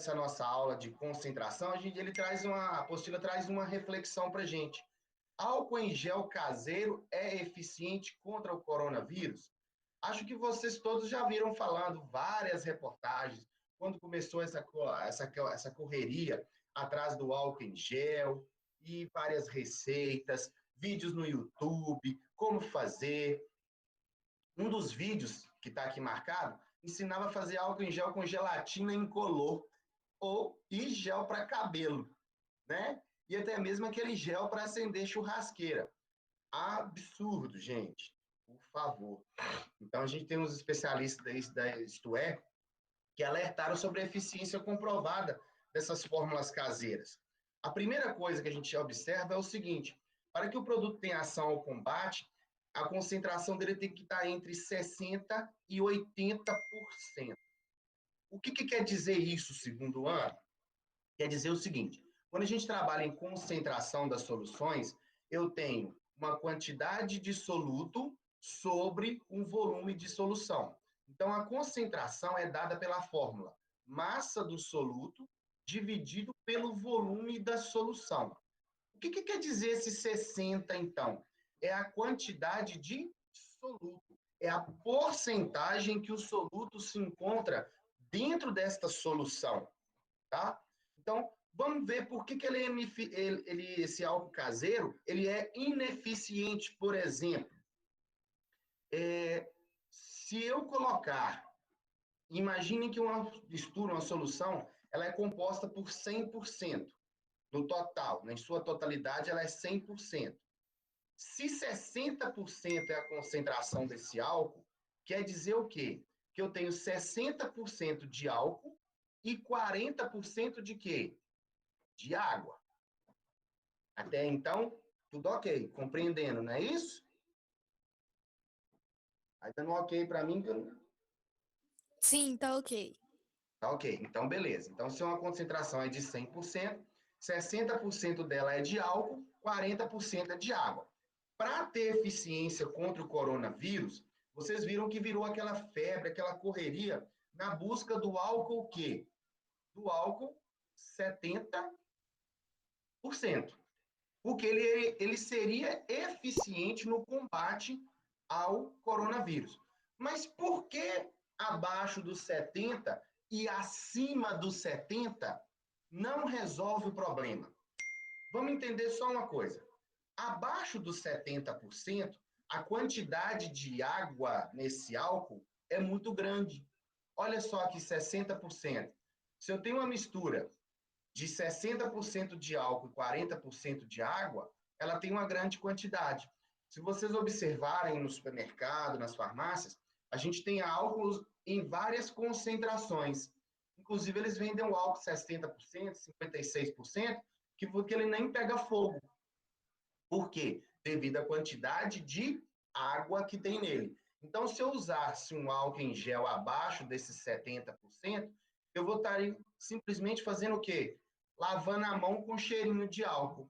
dessa nossa aula de concentração, a apostila traz uma reflexão para a gente. Álcool em gel caseiro é eficiente contra o coronavírus? Acho que vocês todos já viram falando várias reportagens, quando começou essa correria atrás do álcool em gel, e várias receitas, vídeos no YouTube, como fazer. Um dos vídeos que está aqui marcado ensinava a fazer álcool em gel com gelatina incolor e gel para cabelo, né? E até mesmo aquele gel para acender churrasqueira. Absurdo, gente. Por favor. Então, a gente tem uns especialistas da Isto É, que alertaram sobre a eficiência comprovada dessas fórmulas caseiras. A primeira coisa que a gente observa é o seguinte: para que o produto tenha ação ao combate, a concentração dele tem que estar entre 60% e 80%. O que quer dizer isso, segundo o Ana? Quer dizer o seguinte: quando a gente trabalha em concentração das soluções, eu tenho uma quantidade de soluto sobre um volume de solução. Então, a concentração é dada pela fórmula massa do soluto dividido pelo volume da solução. O que quer dizer esse 60, então? É a quantidade de soluto, é a porcentagem que o soluto se encontra dentro desta solução, tá? Então, vamos ver por que esse álcool caseiro ele é ineficiente, por exemplo. Se eu colocar, imagine que uma mistura, uma solução, ela é composta por 100%. No total, em sua totalidade, ela é 100%. Se 60% é a concentração desse álcool, quer dizer o quê? Que eu tenho 60% de álcool e 40% de quê? De água. Até então, tudo ok, compreendendo, não é isso? Aí dando um ok para mim, que eu não... Sim, tá ok. Tá ok, então beleza. Então, se uma concentração é de 100%, 60% dela é de álcool, 40% é de água. Para ter eficiência contra o coronavírus, vocês viram que virou aquela febre, aquela correria na busca do álcool o quê? Do álcool 70%. Porque ele seria eficiente no combate ao coronavírus. Mas por que abaixo dos 70 e acima dos 70 não resolve o problema? Vamos entender só uma coisa. Abaixo dos 70%, a quantidade de água nesse álcool é muito grande. Olha só aqui, 60%. Se eu tenho uma mistura de 60% de álcool e 40% de água, ela tem uma grande quantidade. Se vocês observarem no supermercado, nas farmácias, a gente tem álcool em várias concentrações. Inclusive, eles vendem o álcool 60%, 56%, que ele nem pega fogo. Por quê? Devido à quantidade de água que tem nele. Então, se eu usasse um álcool em gel abaixo desses 70%, eu vou estar simplesmente fazendo o quê? Lavando a mão com cheirinho de álcool.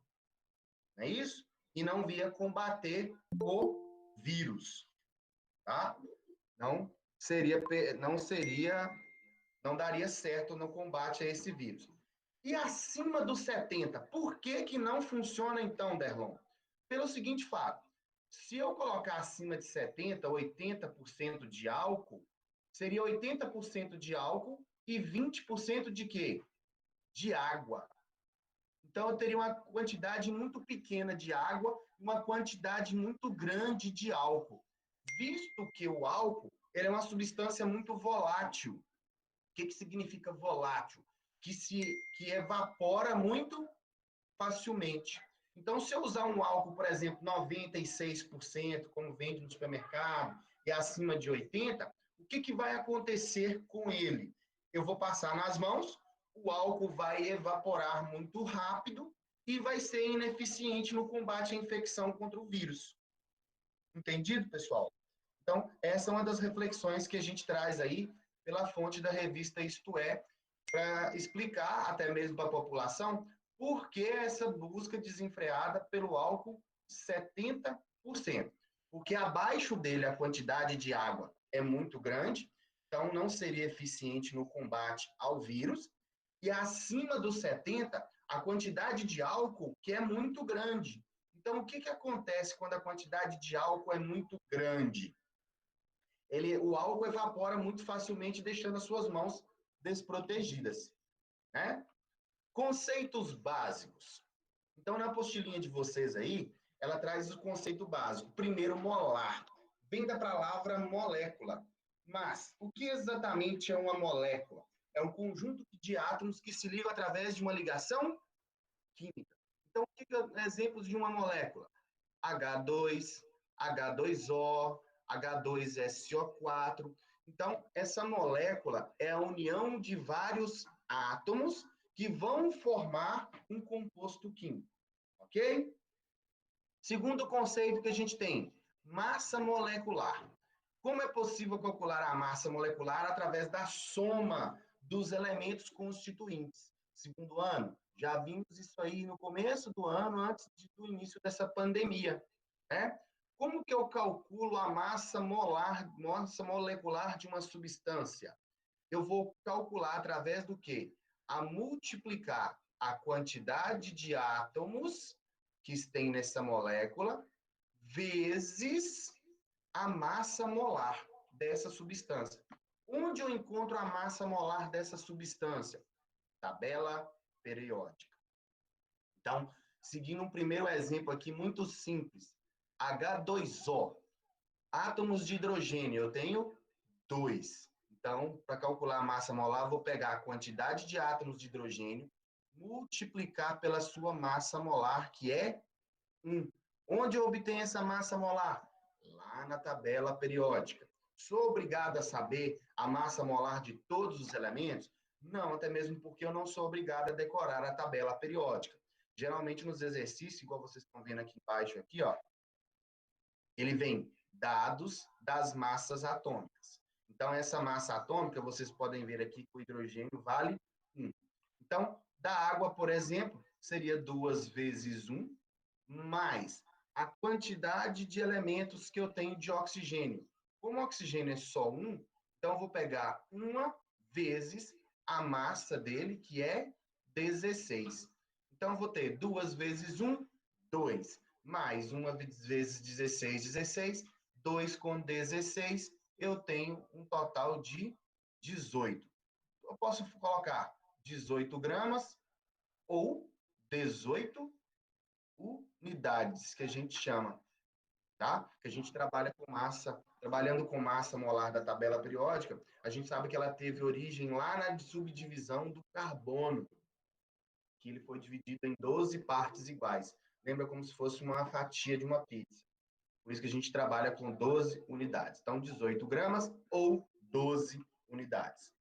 Não é isso? E não via combater o vírus. Tá? Não daria certo no combate a esse vírus. E acima dos 70, por que não funciona então, Derlon? Pelo seguinte fato: se eu colocar acima de 70, 80% de álcool, seria 80% de álcool e 20% de quê? De água. Então, eu teria uma quantidade muito pequena de água e uma quantidade muito grande de álcool. Visto que o álcool ele é uma substância muito volátil. O que significa volátil? Que evapora muito facilmente. Então, se eu usar um álcool, por exemplo, 96%, como vende no supermercado, e acima de 80%, o que vai acontecer com ele? Eu vou passar nas mãos, o álcool vai evaporar muito rápido e vai ser ineficiente no combate à infecção contra o vírus. Entendido, pessoal? Então, essa é uma das reflexões que a gente traz aí pela fonte da revista Isto É, para explicar até mesmo para a população por que essa busca desenfreada pelo álcool 70%. Porque abaixo dele a quantidade de água é muito grande, então não seria eficiente no combate ao vírus, E acima dos 70, a quantidade de álcool que é muito grande. Então, o que acontece quando a quantidade de álcool é muito grande? O álcool evapora muito facilmente, deixando as suas mãos desprotegidas, né? Conceitos básicos. Então, na apostilinha de vocês aí, ela traz o conceito básico. Primeiro, molar. Vem da palavra molécula. Mas, o que exatamente é uma molécula? É um conjunto de átomos que se ligam através de uma ligação química. Então, exemplos de uma molécula? H2, H2O, H2SO4. Então, essa molécula é a união de vários átomos que vão formar um composto químico, ok? Segundo conceito que a gente tem, massa molecular. Como é possível calcular a massa molecular através da soma dos elementos constituintes? Segundo ano, já vimos isso aí no começo do ano, antes do início dessa pandemia, né? Como que eu calculo a massa molecular de uma substância? Eu vou calcular através do quê? A multiplicar a quantidade de átomos que tem nessa molécula vezes a massa molar dessa substância. Onde eu encontro a massa molar dessa substância? Tabela periódica. Então, seguindo um primeiro exemplo aqui muito simples, H2O, átomos de hidrogênio, eu tenho 2. Então, para calcular a massa molar, vou pegar a quantidade de átomos de hidrogênio, multiplicar pela sua massa molar, que é 1. Onde eu obtenho essa massa molar? Lá na tabela periódica. Sou obrigado a saber a massa molar de todos os elementos? Não, até mesmo porque eu não sou obrigado a decorar a tabela periódica. Geralmente nos exercícios, igual vocês estão vendo aqui embaixo, aqui, ó, ele vem dados das massas atômicas. Então, essa massa atômica, vocês podem ver aqui que o hidrogênio vale 1. Então, da água, por exemplo, seria 2 vezes 1, mais a quantidade de elementos que eu tenho de oxigênio. Como o oxigênio é só 1, então eu vou pegar 1 vezes a massa dele, que é 16. Então, eu vou ter 2 vezes 1, 2 mais 1 vezes 16, 16, 2 com 16, eu tenho um total de 18. Eu posso colocar 18 gramas ou 18 unidades, que a gente chama, tá? Que a gente trabalha com massa, trabalhando com massa molar da tabela periódica, a gente sabe que ela teve origem lá na subdivisão do carbono, que ele foi dividido em 12 partes iguais. Lembra como se fosse uma fatia de uma pizza. Por isso que a gente trabalha com 12 unidades. Então, 18 gramas ou 12 unidades.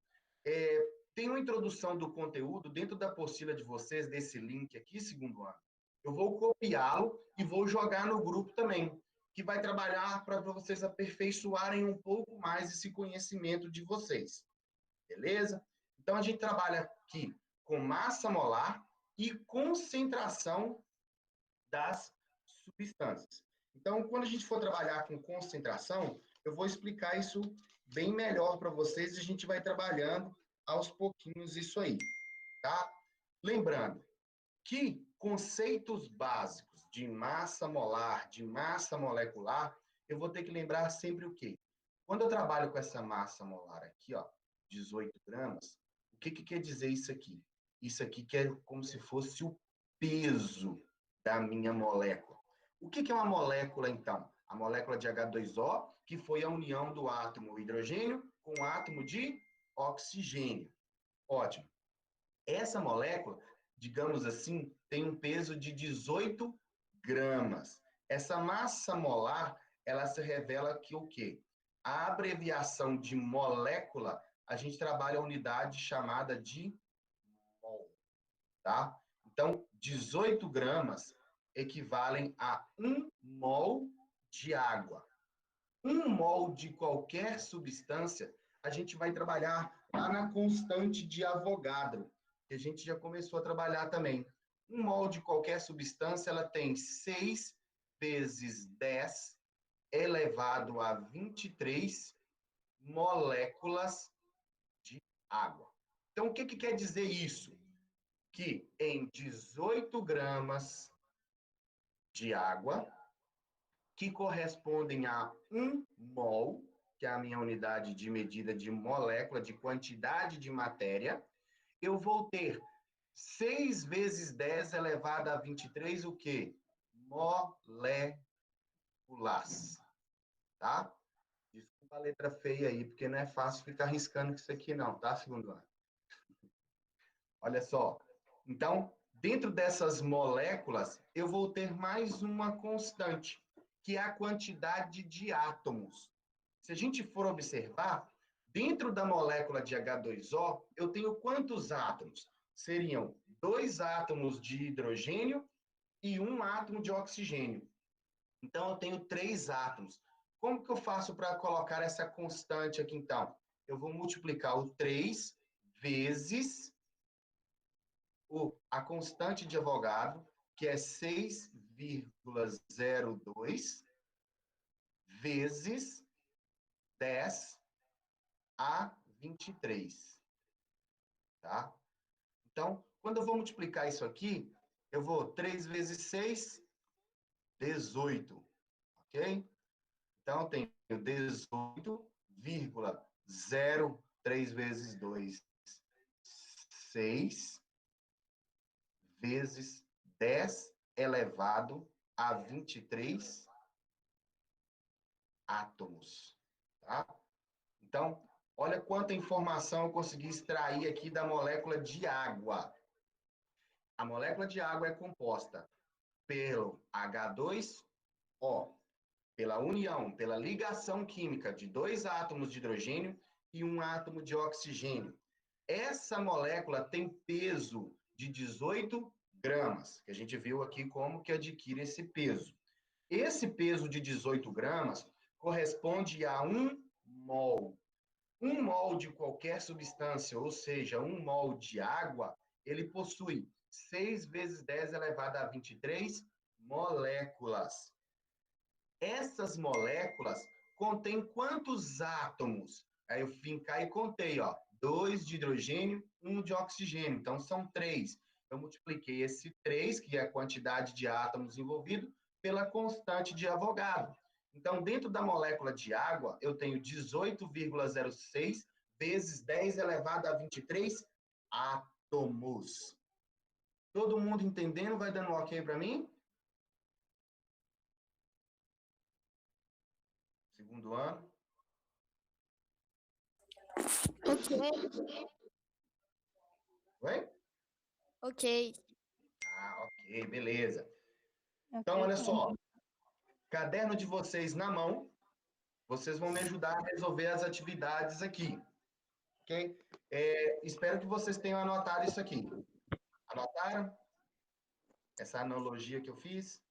Tem uma introdução do conteúdo dentro da apostila de vocês, desse link aqui, segundo ano. Eu vou copiá-lo e vou jogar no grupo também, que vai trabalhar para vocês aperfeiçoarem um pouco mais esse conhecimento de vocês. Beleza? Então, a gente trabalha aqui com massa molar e concentração das substâncias. Então, quando a gente for trabalhar com concentração, eu vou explicar isso bem melhor para vocês e a gente vai trabalhando aos pouquinhos isso aí, tá? Lembrando que conceitos básicos de massa molar, de massa molecular, eu vou ter que lembrar sempre o quê? Quando eu trabalho com essa massa molar aqui, ó, 18 gramas, o que quer dizer isso aqui? Isso aqui que é como se fosse o peso da minha molécula. O que é uma molécula, então? A molécula de H2O, que foi a união do átomo hidrogênio com o átomo de oxigênio. Ótimo. Essa molécula, digamos assim, tem um peso de 18 gramas. Essa massa molar, ela se revela que o quê? A abreviação de molécula, a gente trabalha a unidade chamada de mol, tá? Então, 18 gramas equivalem a 1 mol de água. 1 mol de qualquer substância, a gente vai trabalhar lá na constante de Avogadro, que a gente já começou a trabalhar também. 1 mol de qualquer substância, ela tem 6 vezes 10 elevado a 23 moléculas de água. Então, o que quer dizer isso? Que em 18 gramas de água, que correspondem a 1 mol, que é a minha unidade de medida de molécula, de quantidade de matéria, eu vou ter 6 vezes 10 elevado a 23, o quê? Moléculas, tá? Desculpa a letra feia aí, porque não é fácil ficar riscando isso aqui não, tá, segundo ano? Olha só. Então, dentro dessas moléculas, eu vou ter mais uma constante, que é a quantidade de átomos. Se a gente for observar, dentro da molécula de H2O, eu tenho quantos átomos? Seriam 2 átomos de hidrogênio e 1 átomo de oxigênio. Então, eu tenho 3 átomos. Como que eu faço para colocar essa constante aqui, então? Eu vou multiplicar o 3 vezes a constante de Avogadro, que é 6,02 vezes 10 a 23, tá? Então, quando eu vou multiplicar isso aqui, eu vou 3 vezes 6, 18, ok? Então, eu tenho 18,0, 3 vezes 2, 6, vezes 10 elevado a 23 átomos, tá? Então, olha quanta informação eu consegui extrair aqui da molécula de água. A molécula de água é composta pelo H2O, pela união, pela ligação química de 2 átomos de hidrogênio e 1 átomo de oxigênio. Essa molécula tem peso de 18 gramas, que a gente viu aqui como que adquire esse peso. Esse peso de 18 gramas corresponde a 1 mol. 1 mol de qualquer substância, ou seja, 1 mol de água, ele possui 6 vezes 10 elevado a 23 moléculas. Essas moléculas contêm quantos átomos? Aí eu vim cá e contei, ó, 2 de hidrogênio, 1 de oxigênio, então são 3. Eu multipliquei esse 3, que é a quantidade de átomos envolvido, pela constante de Avogadro. Então, dentro da molécula de água, eu tenho 18,06 vezes 10 elevado a 23 átomos. Todo mundo entendendo? Vai dando um ok para mim? Segundo ano. Ok, Oi? ok. Ah, ok, beleza. Então, Ok, olha só, caderno de vocês na mão, vocês vão me ajudar a resolver as atividades aqui, ok? Espero que vocês tenham anotado isso aqui. Anotaram? Essa analogia que eu fiz?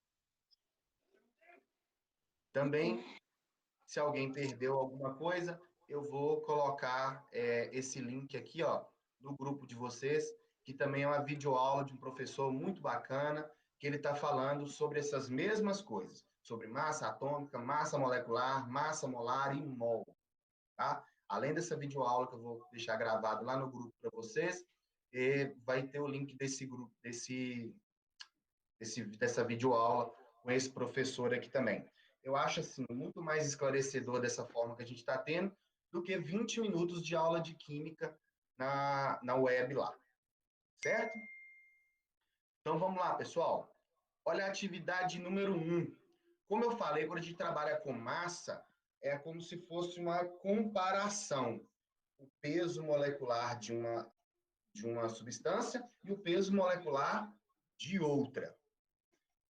Também, se alguém perdeu alguma coisa, eu vou colocar esse link aqui, ó, no grupo de vocês, que também é uma videoaula de um professor muito bacana, que ele está falando sobre essas mesmas coisas, sobre massa atômica, massa molecular, massa molar e mol, tá? Além dessa videoaula que eu vou deixar gravado lá no grupo para vocês, vai ter o link desse grupo, dessa videoaula com esse professor aqui também. Eu acho assim muito mais esclarecedor dessa forma que a gente está tendo do que 20 minutos de aula de química na web lá, certo? Então vamos lá, pessoal. Olha a atividade número 1. Como eu falei, quando a gente trabalha com massa, é como se fosse uma comparação. O peso molecular de uma substância e o peso molecular de outra.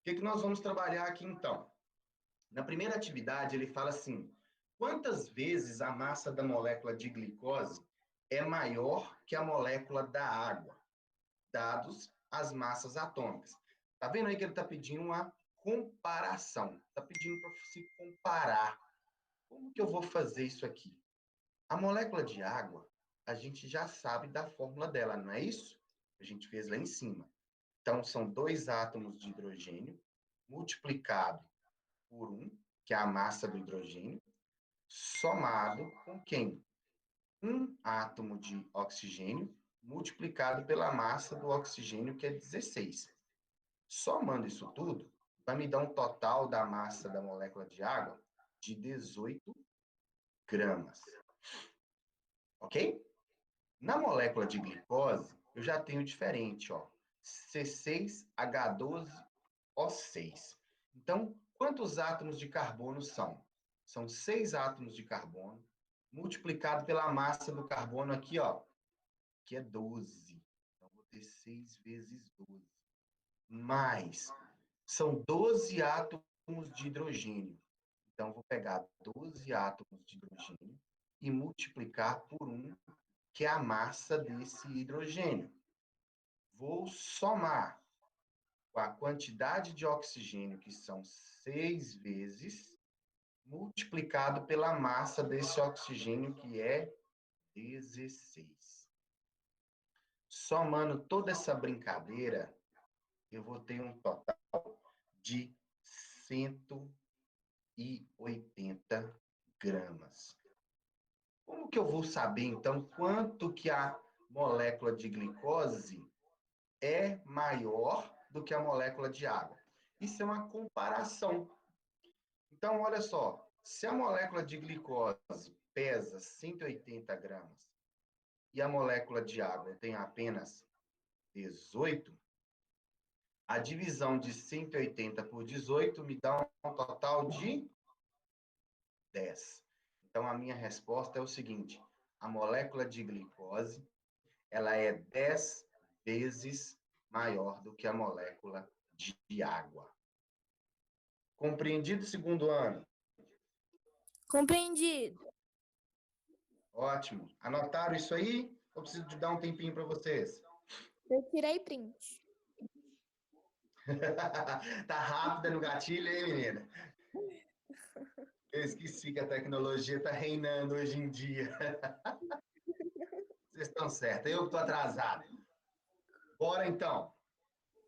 O que nós vamos trabalhar aqui, então? Na primeira atividade, ele fala assim, quantas vezes a massa da molécula de glicose é maior que a molécula da água, dados as massas atômicas? Tá vendo aí que ele está pedindo uma comparação, está pedindo para se comparar. Como que eu vou fazer isso aqui? A molécula de água, a gente já sabe da fórmula dela, não é isso? A gente fez lá em cima. Então, são 2 átomos de hidrogênio multiplicado por 1, que é a massa do hidrogênio, somado com quem? 1 átomo de oxigênio multiplicado pela massa do oxigênio, que é 16. Somando isso tudo, vai me dar um total da massa da molécula de água de 18 gramas. Ok? Na molécula de glicose, eu já tenho diferente, ó. C6H12O6. Então, quantos átomos de carbono são? São 6 átomos de carbono, multiplicado pela massa do carbono aqui, ó, que é 12. Então, vou ter 6 vezes 12. Mais, são 12 átomos de hidrogênio. Então, vou pegar 12 átomos de hidrogênio e multiplicar por 1, que é a massa desse hidrogênio. Vou somar com a quantidade de oxigênio, que são 6 vezes, multiplicado pela massa desse oxigênio, que é 16. Somando toda essa brincadeira, eu vou ter um total de 180 gramas. Como que eu vou saber, então, quanto que a molécula de glicose é maior do que a molécula de água? Isso é uma comparação. Então, olha só, se a molécula de glicose pesa 180 gramas e a molécula de água tem apenas 18, a divisão de 180 por 18 me dá um total de 10. Então, a minha resposta é o seguinte: a molécula de glicose, ela é 10 vezes maior do que a molécula de água. Compreendido, segundo ano? Compreendido. Ótimo. Anotaram isso aí? Eu preciso de dar um tempinho para vocês. Eu tirei print. Tá rápida no gatilho, hein, menina? Eu esqueci que a tecnologia está reinando hoje em dia. Vocês estão certos, eu que estou atrasado. Bora então.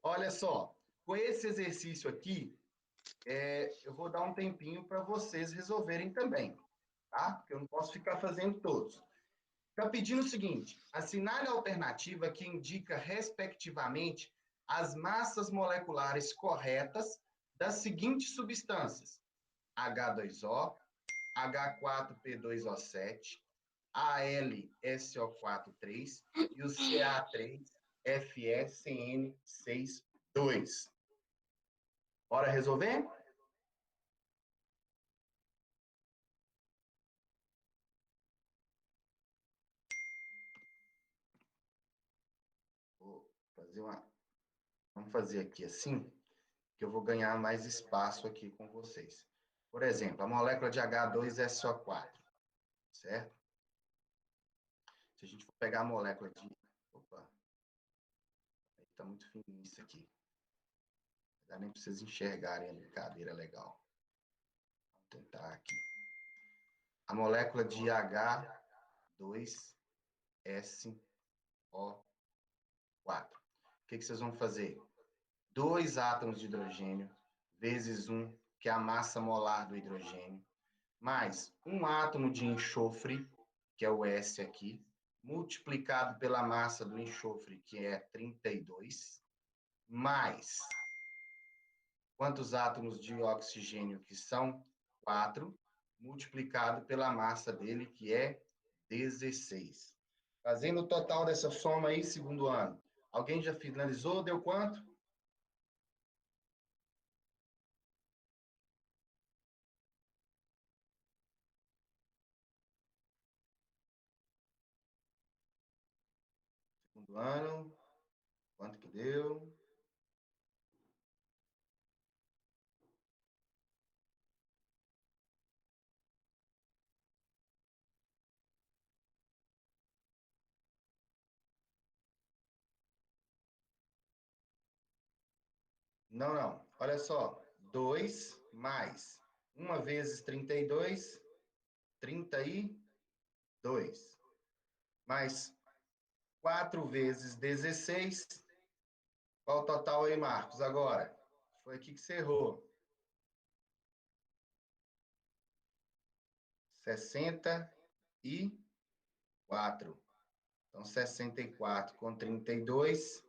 Olha só, com esse exercício aqui, eu vou dar um tempinho para vocês resolverem também, tá? Porque eu não posso ficar fazendo todos. Está pedindo o seguinte: assinale a alternativa que indica, respectivamente, as massas moleculares corretas das seguintes substâncias: H2O, H4P2O7, AlSO43 e o Ca3FeCN62. Bora resolver? Vamos fazer aqui assim, que eu vou ganhar mais espaço aqui com vocês. Por exemplo, a molécula de H2SO4, certo? Se a gente for pegar a molécula de... Opa, está muito fininho isso aqui. Não dá nem para vocês enxergarem a brincadeira legal. Vamos tentar aqui. A molécula de H2SO4. O que vocês vão fazer? 2 átomos de hidrogênio vezes 1, que é a massa molar do hidrogênio, mais um átomo de enxofre, que é o S aqui, multiplicado pela massa do enxofre, que é 32, mais quantos átomos de oxigênio, que são 4, multiplicado pela massa dele, que é 16. Fazendo o total dessa soma aí, segundo ano. Alguém já finalizou? Deu quanto? Segundo ano. Quanto que deu? Não. Olha só. 2 mais 1 vezes 32, 32. Mais 4 vezes 16. Qual o total aí, Marcos? Agora. Foi aqui que você errou. 64. Então, 64 com 32,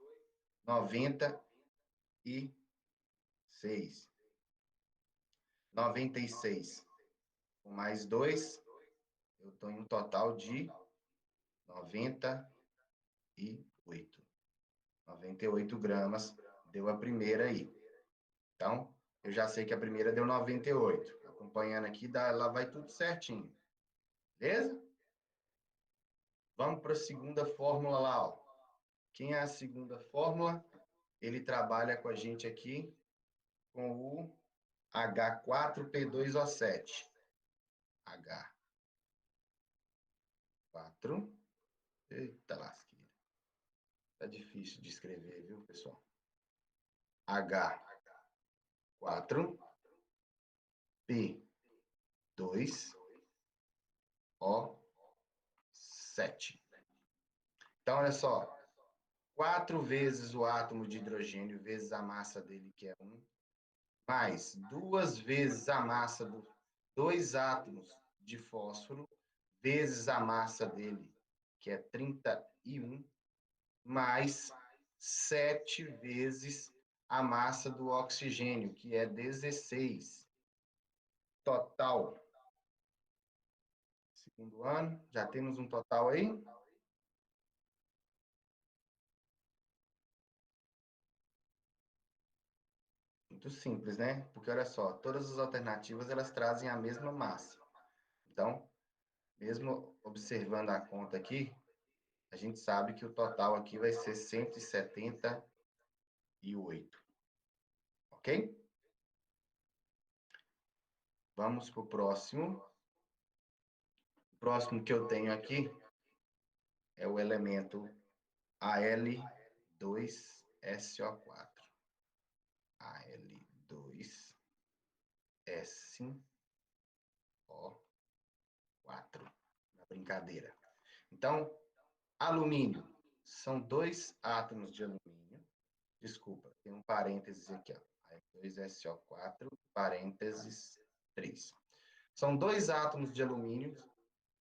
96. 96 com mais 2, eu tenho um total de 98. 98 gramas deu a primeira aí. Então, eu já sei que a primeira deu 98. Acompanhando aqui, lá vai tudo certinho. Beleza? Vamos para a segunda fórmula lá, ó. Quem é a segunda fórmula? Ele trabalha com a gente aqui com o H4P2O7. H4. Eita lasqueira. Tá difícil de escrever, viu, pessoal? H4P2O7. Então, olha só. 4 vezes o átomo de hidrogênio vezes a massa dele, que é 1, mais 2 vezes a massa dos 2 átomos de fósforo, vezes a massa dele, que é 31, mais 7 vezes a massa do oxigênio, que é 16. Total. Segundo ano, já temos um total aí? Muito simples, né? Porque olha só, todas as alternativas elas trazem a mesma massa. Então, mesmo observando a conta aqui, a gente sabe que o total aqui vai ser 178. Ok? Vamos para o próximo. O próximo que eu tenho aqui é o elemento Al2SO4. Al2SO4. Na brincadeira. Então, alumínio. São 2 átomos de alumínio. Desculpa, tem um parênteses aqui, ó. Al2SO4, parênteses 3. São 2 átomos de alumínio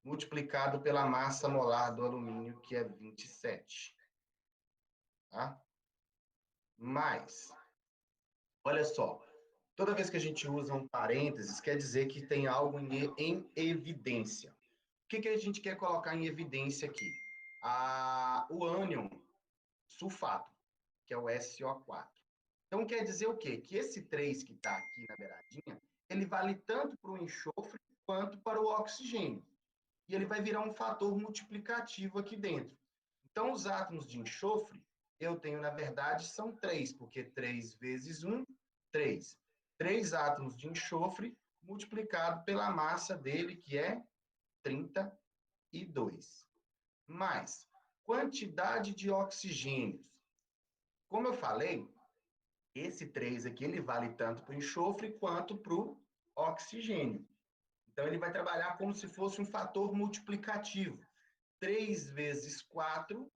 multiplicado pela massa molar do alumínio, que é 27. Tá? Mas, olha só, toda vez que a gente usa um parênteses, quer dizer que tem algo em evidência. O que a gente quer colocar em evidência aqui? O ânion sulfato, que é o SO4. Então, quer dizer o quê? Que esse 3 que está aqui na beiradinha, ele vale tanto para o enxofre quanto para o oxigênio. E ele vai virar um fator multiplicativo aqui dentro. Então, os átomos de enxofre, eu tenho, na verdade, são 3, porque 3 vezes 1, 3. 3 átomos de enxofre multiplicado pela massa dele, que é 32. Mais quantidade de oxigênios. Como eu falei, esse 3 aqui, ele vale tanto para o enxofre quanto para o oxigênio. Então, ele vai trabalhar como se fosse um fator multiplicativo. 3 vezes 4,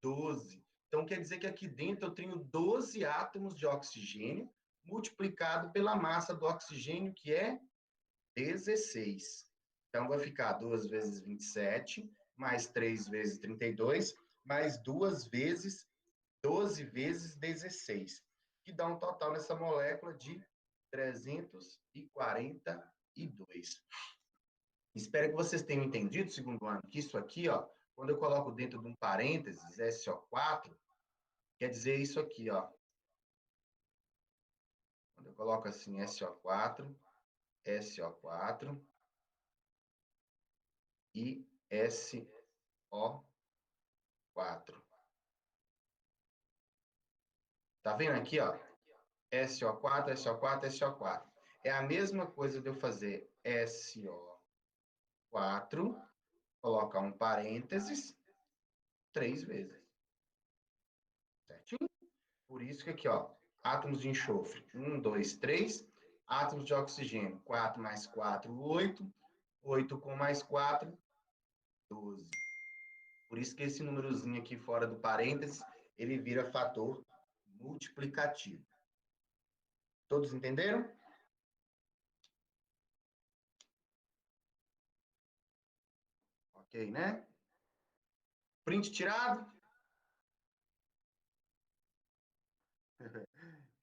12. Então, quer dizer que aqui dentro eu tenho 12 átomos de oxigênio multiplicado pela massa do oxigênio, que é 16. Então, vai ficar 2 vezes 27, mais 3 vezes 32, mais 2 vezes 12 vezes 16, que dá um total nessa molécula de 342. Espero que vocês tenham entendido, segundo ano, que isso aqui, ó, quando eu coloco dentro de um parênteses, SO4, quer dizer isso aqui, ó. Quando eu coloco assim, SO4 e SO4. Tá vendo aqui, ó? SO4, SO4, SO4. É a mesma coisa de eu fazer SO4, colocar um parênteses, 3 vezes. Certinho? Por isso que aqui, ó, átomos de enxofre, 1, 2, 3. Átomos de oxigênio, 4 mais 4, 8. 8 com mais 4, 12. Por isso que esse númerozinho aqui fora do parênteses, ele vira fator multiplicativo. Todos entenderam? Ok, né? Print tirado?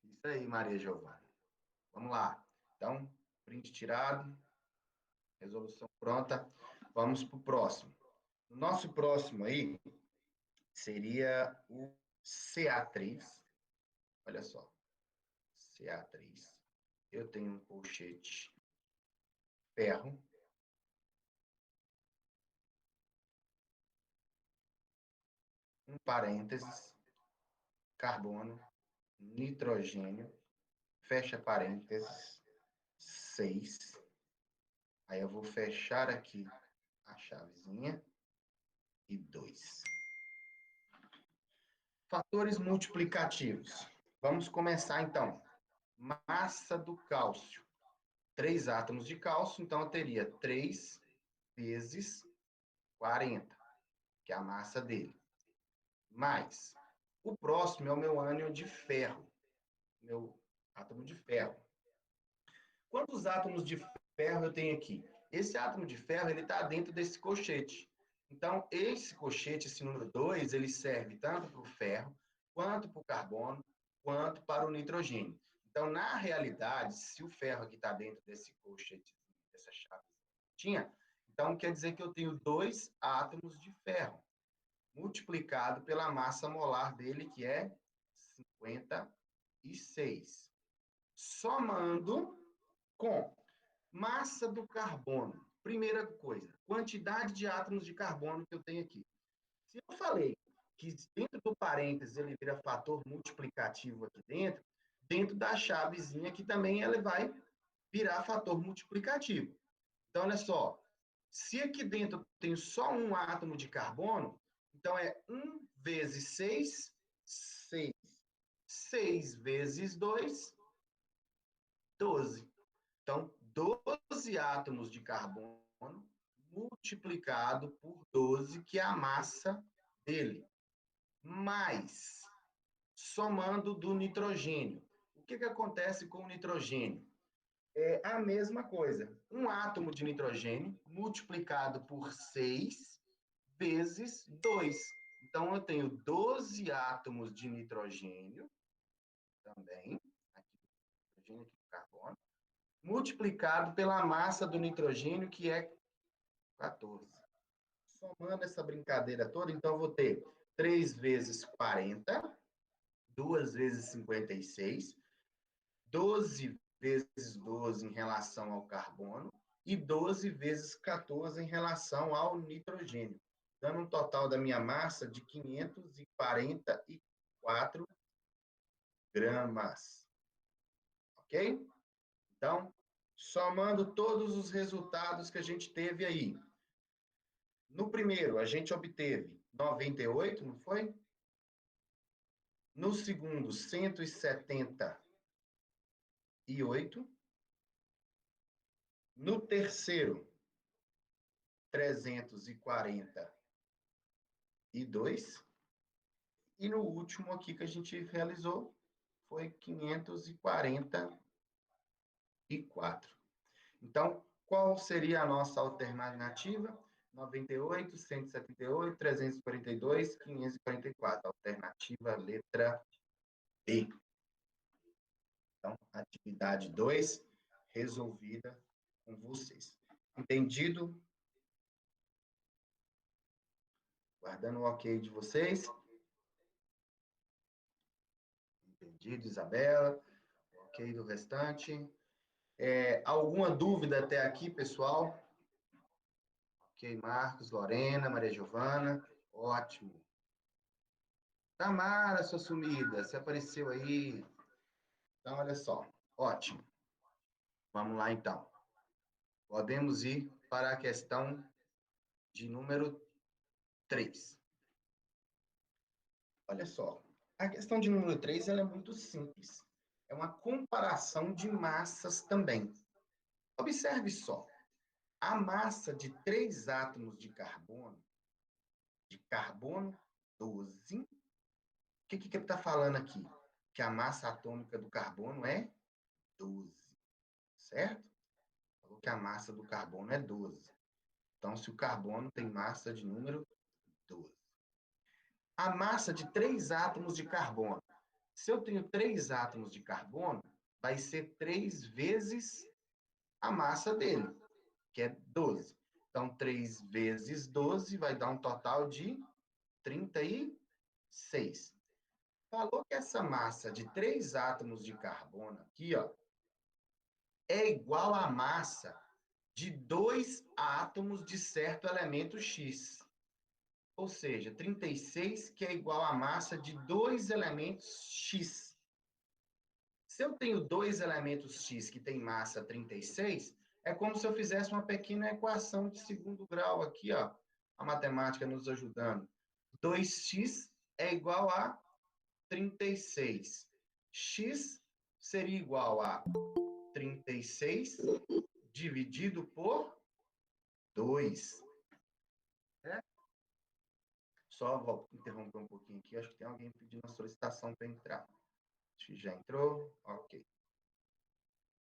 Isso aí, Maria Giovana. Vamos lá. Então, print tirado, resolução pronta. Vamos para o próximo. O nosso próximo aí seria o CA3. Olha só. CA3. Eu tenho um colchete ferro. Um parênteses, carbono, nitrogênio, fecha parênteses, 6. Aí eu vou fechar aqui a chavezinha e 2. Fatores multiplicativos. Vamos começar então. Massa do cálcio. 3 átomos de cálcio, então eu teria 3 vezes 40, que é a massa dele. Mais, o próximo é o meu ânion de ferro, meu átomo de ferro. Quantos átomos de ferro eu tenho aqui? Esse átomo de ferro ele está dentro desse colchete. Então, esse colchete, esse número 2, ele serve tanto para o ferro, quanto para o carbono, quanto para o nitrogênio. Então, na realidade, se o ferro aqui está dentro desse colchete, dessa chave, então quer dizer que eu tenho 2 átomos de ferro, multiplicado pela massa molar dele, que é 56. Somando com massa do carbono. Primeira coisa, quantidade de átomos de carbono que eu tenho aqui. Se eu falei que dentro do parênteses ele vira fator multiplicativo aqui dentro, dentro da chavezinha aqui também ela vai virar fator multiplicativo. Então, olha só, se aqui dentro tem só um átomo de carbono, então é 1 vezes 6, 6. 6 vezes 2, 12. Então, 12 átomos de carbono multiplicado por 12, que é a massa dele, mais somando do nitrogênio. O que acontece com o nitrogênio? É a mesma coisa. Um átomo de nitrogênio multiplicado por 6 vezes 2. Então, eu tenho 12 átomos de nitrogênio, também, aqui, nitrogênio aqui do carbono, multiplicado pela massa do nitrogênio, que é 14. Somando essa brincadeira toda, então, eu vou ter 3 vezes 40, 2 vezes 56, 12 vezes 12 em relação ao carbono e 12 vezes 14 em relação ao nitrogênio, dando um total da minha massa de 544 gramas. Ok? Então, somando todos os resultados que a gente teve aí. No primeiro, a gente obteve 98, não foi? No segundo, 178. No terceiro, 342. E no último aqui que a gente realizou foi 544. Então, qual seria a nossa alternativa? 98, 178, 342, 544. Alternativa letra B. Então, atividade 2, resolvida com vocês. Entendido? Guardando o ok de vocês. Entendido, Isabela. Ok do restante. Alguma dúvida até aqui, pessoal? Ok, Marcos, Lorena, Maria Giovana. Ótimo. Tamara, sua sumida, você apareceu aí. Então, olha só. Ótimo. Vamos lá, então. Podemos ir para a questão de número 3. Olha só. A questão de número 3 ela é muito simples. É uma comparação de massas também. Observe só. A massa de 3 átomos de carbono 12. O que ele está falando aqui? Que a massa atômica do carbono é 12, certo? Falou que a massa do carbono é 12. Então, se o carbono tem massa de número 12. a massa de 3 átomos de carbono. Se eu tenho 3 átomos de carbono, vai ser 3 vezes a massa dele, que é 12. Então, 3 vezes 12 vai dar um total de 36. Falou que essa massa de 3 átomos de carbono aqui, ó, é igual à massa de 2 átomos de certo elemento X. Ou seja, 36, que é igual à massa de 2 elementos X. Se eu tenho 2 elementos X que tem massa 36, é como se eu fizesse uma pequena equação de segundo grau aqui, ó, a matemática nos ajudando. 2x é igual a 36. X seria igual a 36 dividido por 2. Só vou interromper um pouquinho aqui. Acho que tem alguém pedindo uma solicitação para entrar. Acho que já entrou. Ok.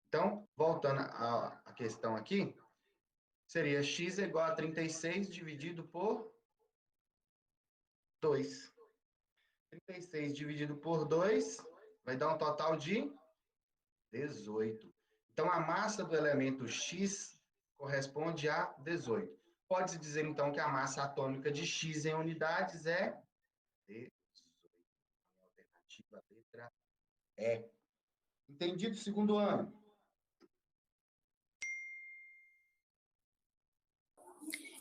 Então, voltando à questão aqui, seria x igual a 36 dividido por 2. 36 dividido por 2 vai dar um total de 18. Então, a massa do elemento X corresponde a 18. Pode-se dizer, então, que a massa atômica de X em unidades é 18. Alternativa letra E. Entendido, segundo ano?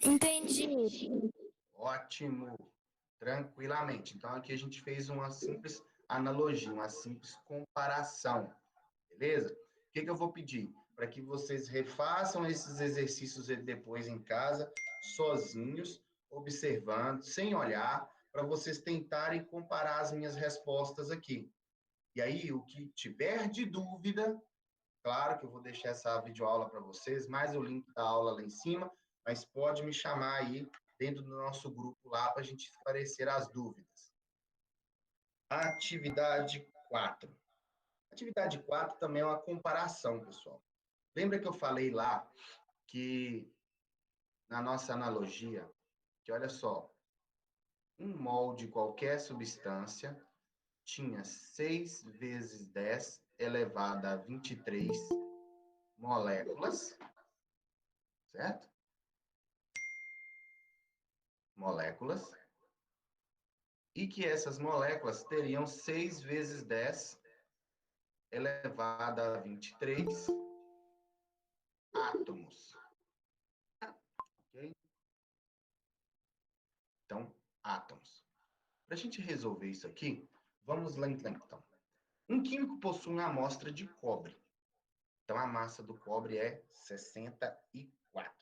Entendi. Ótimo. Tranquilamente. Então, aqui a gente fez uma simples analogia, uma simples comparação. Beleza? O que eu vou pedir? Para que vocês refaçam esses exercícios depois em casa, sozinhos, observando, sem olhar, para vocês tentarem comparar as minhas respostas aqui. E aí, o que tiver de dúvida, claro que eu vou deixar essa videoaula para vocês, mais o link da aula lá em cima, mas pode me chamar aí dentro do nosso grupo lá para a gente esclarecer as dúvidas. Atividade 4. Atividade 4 também é uma comparação, pessoal. Lembra que eu falei lá que, na nossa analogia, que olha só, um mol de qualquer substância tinha 6 vezes 10 elevado a 23 moléculas, certo? Moléculas. E que essas moléculas teriam 6 vezes 10 elevado a 23 átomos. Ok? Então, átomos. Para a gente resolver isso aqui, vamos lá então. Um químico possui uma amostra de cobre. Então, a massa do cobre é 64.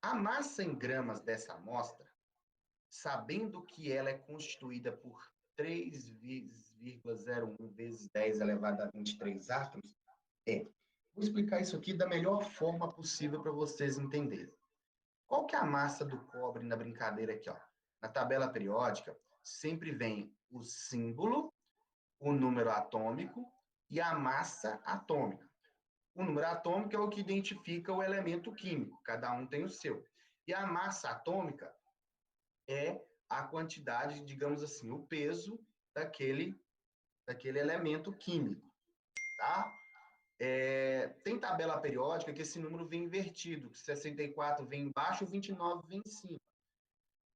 A massa em gramas dessa amostra, sabendo que ela é constituída por 3,01 vezes 10 elevado a 23 átomos, vou explicar isso aqui da melhor forma possível para vocês entenderem. Qual que é a massa do cobre na brincadeira aqui, ó? Na tabela periódica, sempre vem o símbolo, o número atômico e a massa atômica. O número atômico é o que identifica o elemento químico, cada um tem o seu. E a massa atômica é a quantidade, digamos assim, o peso daquele elemento químico, tá? Tem tabela periódica que esse número vem invertido, que 64 vem embaixo e 29 vem em cima.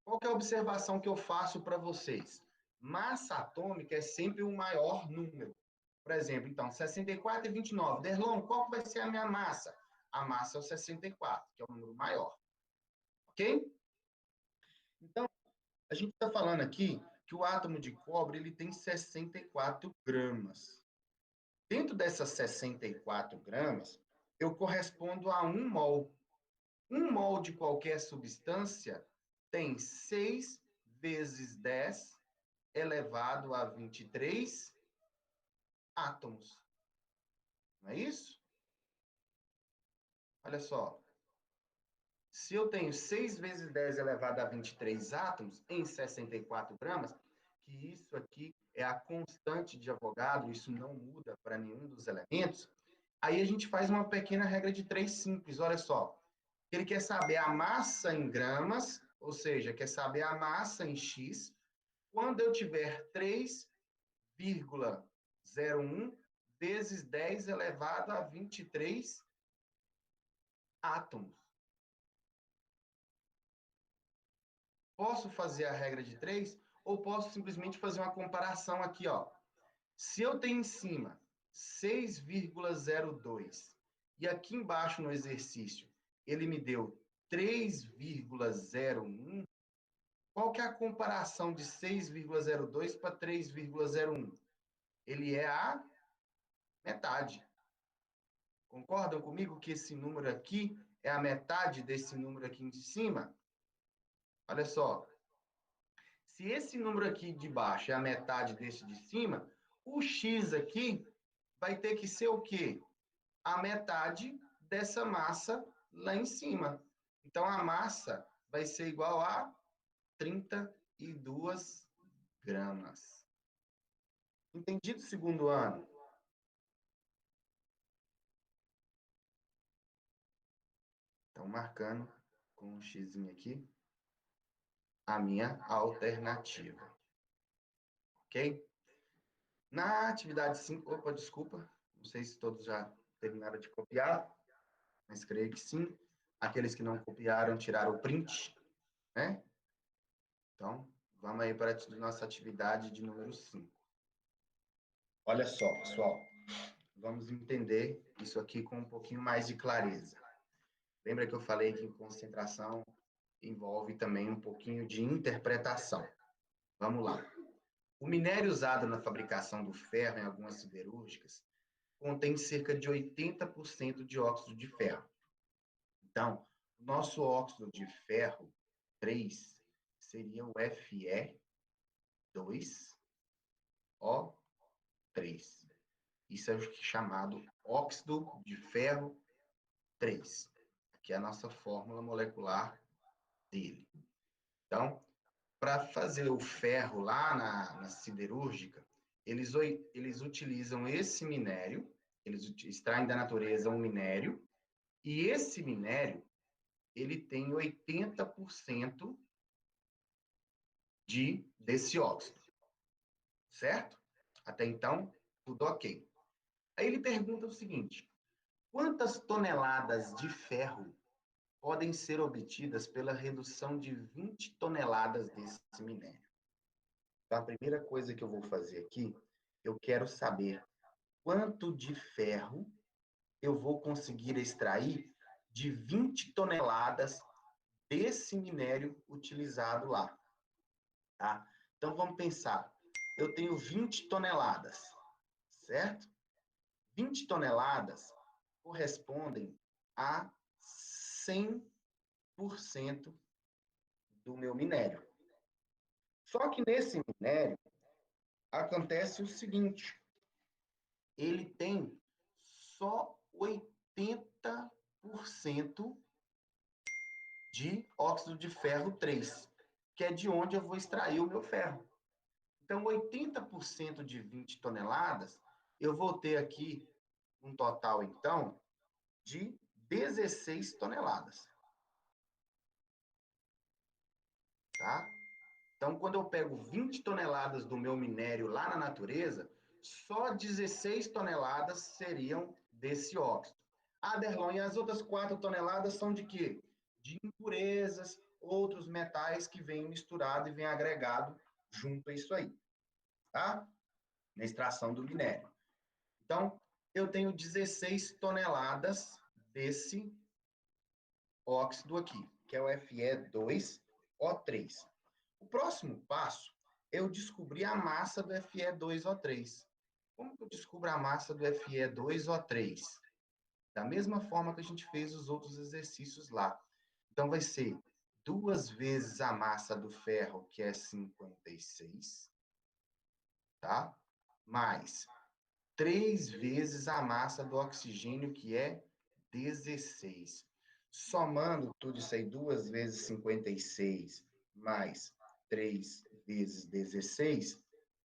Qual que é a observação que eu faço para vocês? Massa atômica é sempre o maior número. Por exemplo, então, 64 e 29. Derlon, qual vai ser a minha massa? A massa é o 64, que é o número maior. Ok? Então, a gente está falando aqui que o átomo de cobre ele tem 64 gramas. Dentro dessas 64 gramas, eu correspondo a 1 mol. 1 mol de qualquer substância tem 6 vezes 10 elevado a 23 átomos. Não é isso? Olha só. Se eu tenho 6 vezes 10 elevado a 23 átomos em 64 gramas, que isso aqui é a constante de Avogadro, isso não muda para nenhum dos elementos, aí a gente faz uma pequena regra de 3 simples, olha só. Ele quer saber a massa em gramas, ou seja, quer saber a massa em X, quando eu tiver 3,01 vezes 10 elevado a 23 átomos. Posso fazer a regra de 3 ou posso simplesmente fazer uma comparação aqui, ó. Se eu tenho em cima 6,02 e aqui embaixo no exercício ele me deu 3,01, qual que é a comparação de 6,02 para 3,01? Ele é a metade. Concordam comigo que esse número aqui é a metade desse número aqui de cima? Olha só. Se esse número aqui de baixo é a metade desse de cima, o x aqui vai ter que ser o quê? A metade dessa massa lá em cima. Então, a massa vai ser igual a 32 gramas. Entendido, segundo ano? Então, marcando com um x aqui a minha alternativa. Ok? Na atividade 5, opa, desculpa, não sei se todos já terminaram de copiar, mas creio que sim. Aqueles que não copiaram, tiraram o print, né? Então, vamos aí para a nossa atividade de número 5. Olha só, pessoal, vamos entender isso aqui com um pouquinho mais de clareza. Lembra que eu falei que concentração envolve também um pouquinho de interpretação. Vamos lá. O minério usado na fabricação do ferro em algumas siderúrgicas contém cerca de 80% de óxido de ferro. Então, o nosso óxido de ferro 3 seria o Fe2O3. Isso é o chamado óxido de ferro 3. Aqui é a nossa fórmula molecular dele. Então, para fazer o ferro lá na siderúrgica, eles utilizam esse minério, eles extraem da natureza um minério, e esse minério, ele tem 80% desse óxido, certo? Até então, tudo ok. Aí ele pergunta o seguinte, quantas toneladas de ferro podem ser obtidas pela redução de 20 toneladas desse minério? Então, a primeira coisa que eu vou fazer aqui, eu quero saber quanto de ferro eu vou conseguir extrair de 20 toneladas desse minério utilizado lá. Tá? Então, vamos pensar. Eu tenho 20 toneladas, certo? 20 toneladas correspondem a 100% do meu minério. Só que nesse minério acontece o seguinte, ele tem só 80% de óxido de ferro 3, que é de onde eu vou extrair o meu ferro. Então, 80% de 20 toneladas, eu vou ter aqui um total, então, de 16 toneladas. Tá? Então, quando eu pego 20 toneladas do meu minério lá na natureza, só 16 toneladas seriam desse óxido. Ah, Derlon, e as outras 4 toneladas são de quê? De impurezas, outros metais que vêm misturado e vêm agregado junto a isso aí, tá? Na extração do minério. Então, eu tenho 16 toneladas desse óxido aqui, que é o Fe2O3. O próximo passo é eu descobrir a massa do Fe2O3. Como que eu descubro a massa do Fe2O3? Da mesma forma que a gente fez os outros exercícios lá. Então, vai ser 2 vezes a massa do ferro, que é 56, tá? Mais 3 vezes a massa do oxigênio, que é 16. Somando tudo isso aí, 2 vezes 56, mais 3 vezes 16,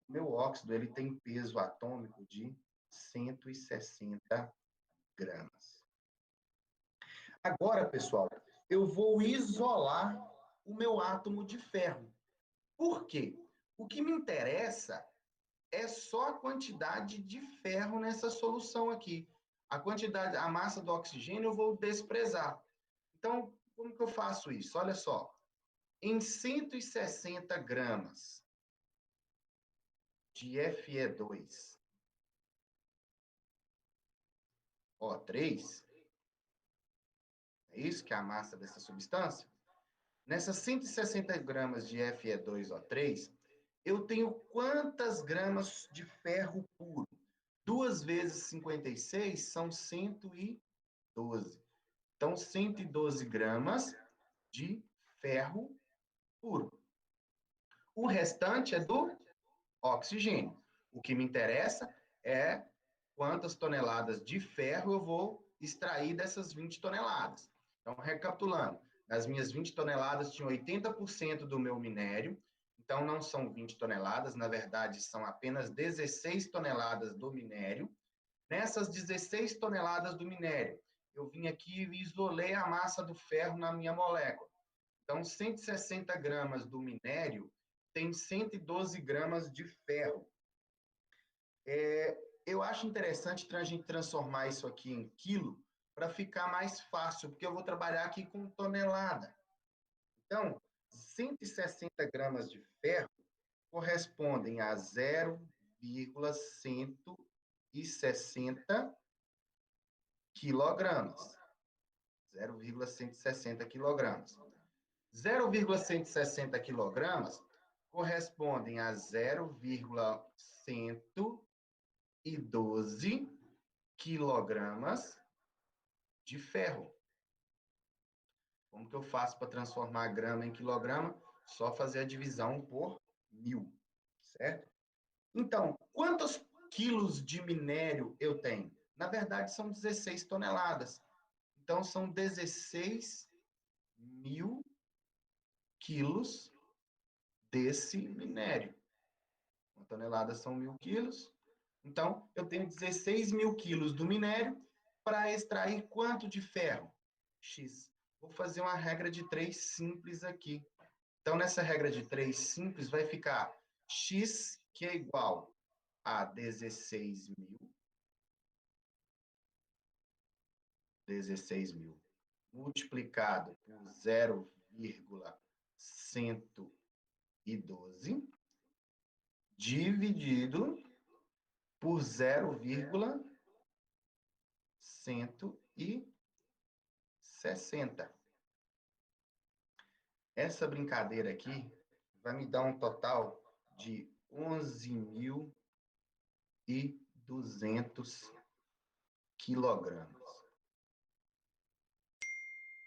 meu óxido ele tem peso atômico de 160 gramas. Agora, pessoal, eu vou isolar o meu átomo de ferro. Por quê? O que me interessa é só a quantidade de ferro nessa solução aqui. A quantidade, a massa do oxigênio eu vou desprezar. Então, como que eu faço isso? Olha só, em 160 gramas de Fe2, O3, é isso que é a massa dessa substância? Nessas 160 gramas de Fe2O3, eu tenho quantas gramas de ferro puro? 2 vezes 56 são 112. Então, 112 gramas de ferro puro. O restante é do oxigênio. O que me interessa é quantas toneladas de ferro eu vou extrair dessas 20 toneladas. Então, recapitulando, nas minhas 20 toneladas tinha 80% do meu minério, então não são 20 toneladas, na verdade são apenas 16 toneladas do minério. Nessas 16 toneladas do minério, eu vim aqui e isolei a massa do ferro na minha molécula. Então, 160 gramas do minério tem 112 gramas de ferro. Eu acho interessante a gente transformar isso aqui em quilo para ficar mais fácil, porque eu vou trabalhar aqui com tonelada. Então, 160 gramas de ferro correspondem a 0,160 quilogramas. 0,160 quilogramas. 0,160 quilogramas correspondem a 0,112 quilogramas de ferro. Como que eu faço para transformar grama em quilograma? Só fazer a divisão por 1000, certo? Então, quantos quilos de minério eu tenho? Na verdade, são 16 toneladas. Então, são 16 mil quilos desse minério. Uma tonelada são 1000 quilos. Então, eu tenho 16 mil quilos do minério para extrair quanto de ferro? X. Vou fazer uma regra de 3 simples aqui. Então, nessa regra de 3 simples, vai ficar X, que é igual a 16 mil multiplicado por 0,112 dividido por 0,160. Essa brincadeira aqui vai me dar um total de 11.200 quilogramas.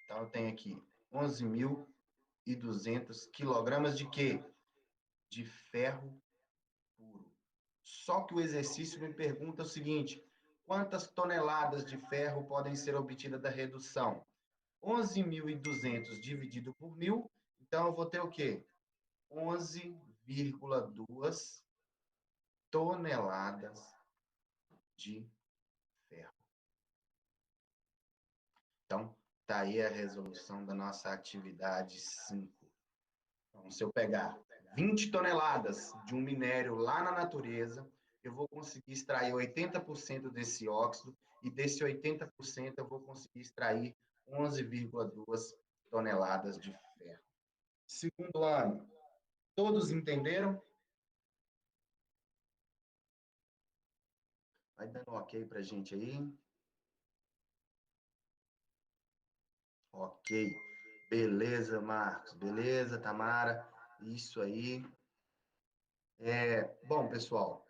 Então, eu tenho aqui 11.200 quilogramas de quê? De ferro puro. Só que o exercício me pergunta o seguinte: quantas toneladas de ferro podem ser obtidas da redução? 11.200 dividido por 1000, então eu vou ter o quê? 11,2 toneladas de ferro. Então, está aí a resolução da nossa atividade 5. Então, se eu pegar 20 toneladas de um minério lá na natureza, eu vou conseguir extrair 80% desse óxido, e desse 80% eu vou conseguir extrair 11,2 toneladas de ferro. Segundo ano, todos entenderam? Vai dando ok para a gente aí. Ok. Beleza, Marcos. Beleza, Tamara. Isso aí. Bom, pessoal,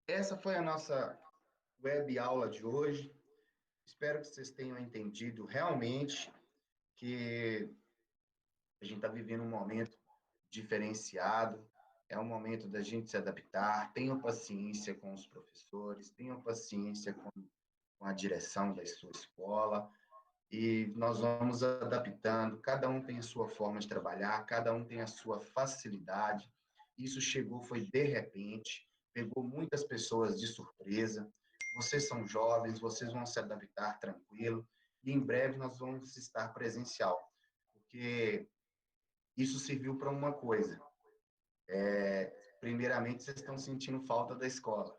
essa foi a nossa web aula de hoje. Espero que vocês tenham entendido realmente que a gente está vivendo um momento diferenciado. É um momento da gente se adaptar. Tenham paciência com os professores, tenham paciência com a direção da sua escola. E nós vamos adaptando, cada um tem a sua forma de trabalhar, cada um tem a sua facilidade. Isso chegou, foi de repente, pegou muitas pessoas de surpresa. Vocês são jovens, vocês vão se adaptar tranquilo, e em breve nós vamos estar presencial, porque isso serviu para uma coisa, Primeiramente, vocês estão sentindo falta da escola.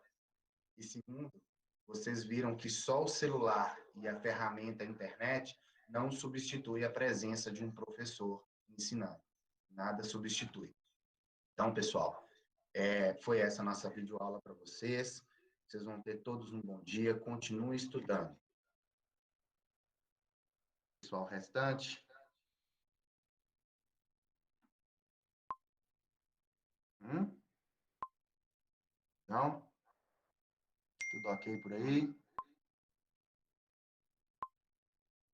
E segundo, vocês viram que só o celular e a ferramenta a internet não substitui a presença de um professor ensinando. Nada substitui. Então, pessoal, foi essa a nossa videoaula para vocês. Vocês vão ter todos um bom dia. Continuem estudando. Pessoal restante. Não? Tudo ok por aí?